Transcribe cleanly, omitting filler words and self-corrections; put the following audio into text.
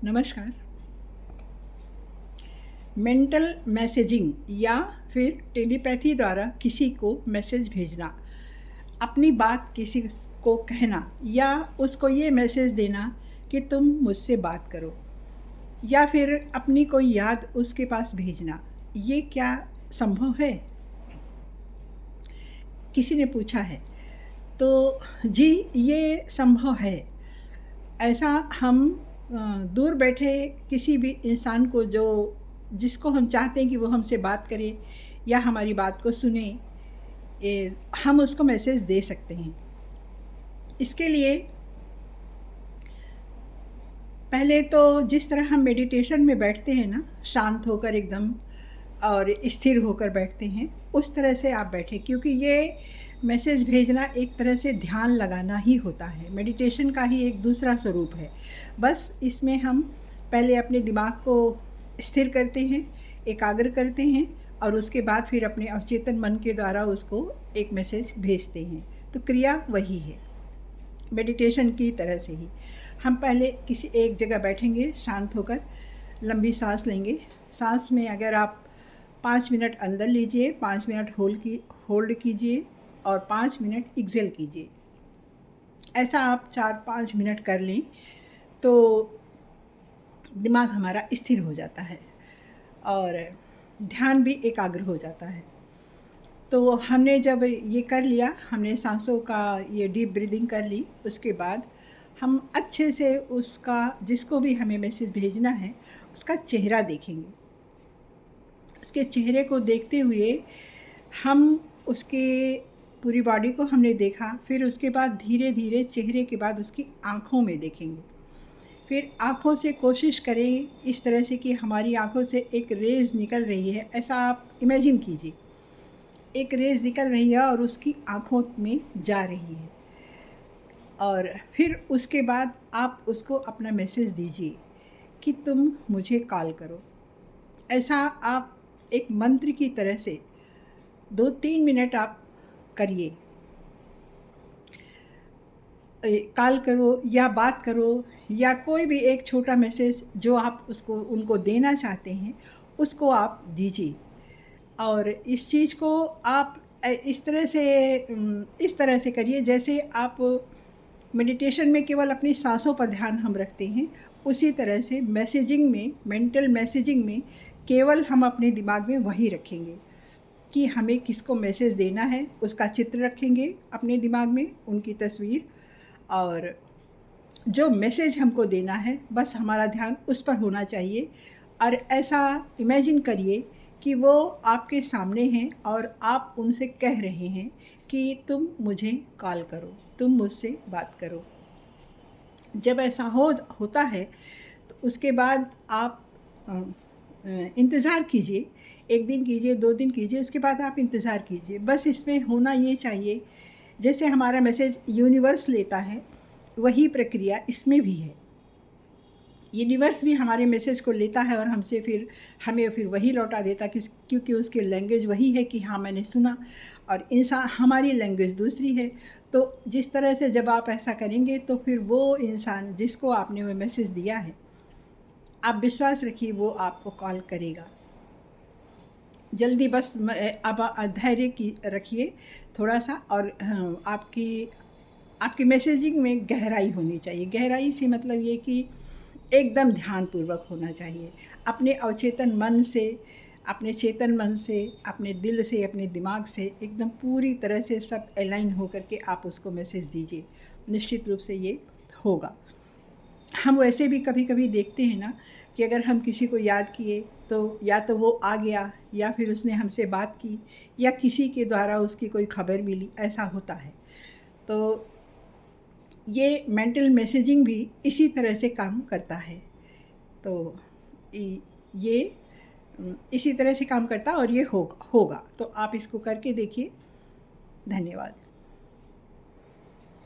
नमस्कार। Mental messaging या फिर टेलीपैथी द्वारा किसी को मैसेज भेजना, अपनी बात किसी को कहना या उसको ये मैसेज देना कि तुम मुझसे बात करो, या फिर अपनी कोई याद उसके पास भेजना, ये क्या संभव है? किसी ने पूछा है। तो जी, ये संभव है। ऐसा हम दूर बैठे किसी भी इंसान को जिसको हम चाहते हैं कि वो हमसे बात करे या हमारी बात को सुने, हम उसको मैसेज दे सकते हैं। इसके लिए पहले तो जिस तरह हम मेडिटेशन में बैठते हैं ना, शांत होकर एकदम और स्थिर होकर बैठते हैं, उस तरह से आप बैठें, क्योंकि ये मैसेज भेजना एक तरह से ध्यान लगाना ही होता है। मेडिटेशन का ही एक दूसरा स्वरूप है। बस इसमें हम पहले अपने दिमाग को स्थिर करते हैं, एकाग्र करते हैं, और उसके बाद फिर अपने अवचेतन मन के द्वारा उसको एक मैसेज भेजते हैं। तो क्रिया वही है, मेडिटेशन की तरह से ही। हम पहले किसी एक जगह बैठेंगे, शांत होकर लंबी सांस लेंगे। सांस में अगर आप 5 मिनट अंदर लीजिए, 5 मिनट होल्ड कीजिए और 5 मिनट एक्सेल कीजिए। ऐसा आप 4-5 मिनट कर लें तो दिमाग हमारा स्थिर हो जाता है और ध्यान भी एकाग्र हो जाता है। तो हमने जब ये कर लिया, हमने सांसों का ये डीप ब्रीदिंग कर ली, उसके बाद हम अच्छे से उसका, जिसको भी हमें मैसेज भेजना है, उसका चेहरा देखेंगे। उसके चेहरे को देखते हुए हम उसके पूरी बॉडी को हमने देखा, फिर उसके बाद धीरे धीरे चेहरे के बाद उसकी आँखों में देखेंगे। फिर आँखों से कोशिश करें इस तरह से कि हमारी आँखों से एक रेज़ निकल रही है, ऐसा आप इमेजिन कीजिए। एक रेज़ निकल रही है और उसकी आँखों में जा रही है, और फिर उसके बाद आप उसको अपना मैसेज दीजिए कि तुम मुझे कॉल करो। ऐसा आप एक मंत्र की तरह से 2-3 मिनट आप करिए। कॉल करो या बात करो या कोई भी एक छोटा मैसेज जो आप उनको देना चाहते हैं, उसको आप दीजिए। और इस चीज़ को आप इस तरह से करिए जैसे आप मेडिटेशन में केवल अपनी सांसों पर ध्यान हम रखते हैं, उसी तरह से मैसेजिंग में, मेंटल मैसेजिंग में केवल हम अपने दिमाग में वही रखेंगे कि हमें किसको मैसेज देना है। उसका चित्र रखेंगे अपने दिमाग में, उनकी तस्वीर, और जो मैसेज हमको देना है बस हमारा ध्यान उस पर होना चाहिए। और ऐसा इमेजिन करिए कि वो आपके सामने हैं और आप उनसे कह रहे हैं कि तुम मुझे कॉल करो, तुम मुझसे बात करो। जब ऐसा होता है तो उसके बाद आप इंतज़ार कीजिए। 1 दिन कीजिए, 2 दिन कीजिए, उसके बाद आप इंतज़ार कीजिए। बस इसमें होना ये चाहिए, जैसे हमारा मैसेज यूनिवर्स लेता है, वही प्रक्रिया इसमें भी है। यूनिवर्स भी हमारे मैसेज को लेता है और हमें फिर वही लौटा देता, क्योंकि उसकी लैंग्वेज वही है कि हाँ, मैंने सुना, और इंसान, हमारी लैंग्वेज दूसरी है। तो जिस तरह से जब आप ऐसा करेंगे तो फिर वो इंसान जिसको आपने वो मैसेज दिया है, आप विश्वास रखिए वो आपको कॉल करेगा जल्दी। बस अब धैर्य की रखिए थोड़ा सा, और आपकी मैसेजिंग में गहराई होनी चाहिए। गहराई से मतलब ये कि एकदम ध्यानपूर्वक होना चाहिए। अपने अवचेतन मन से, अपने चेतन मन से, अपने दिल से, अपने दिमाग से एकदम पूरी तरह से सब अलाइन होकर के आप उसको मैसेज दीजिए। निश्चित रूप से ये होगा। हम वैसे भी कभी कभी देखते हैं ना कि अगर हम किसी को याद किए तो या तो वो आ गया, या फिर उसने हमसे बात की, या किसी के द्वारा उसकी कोई खबर मिली, ऐसा होता है। तो ये मेंटल मैसेजिंग भी इसी तरह से काम करता है। तो ये इसी तरह से काम करता और ये होगा। तो आप इसको करके देखिए। धन्यवाद।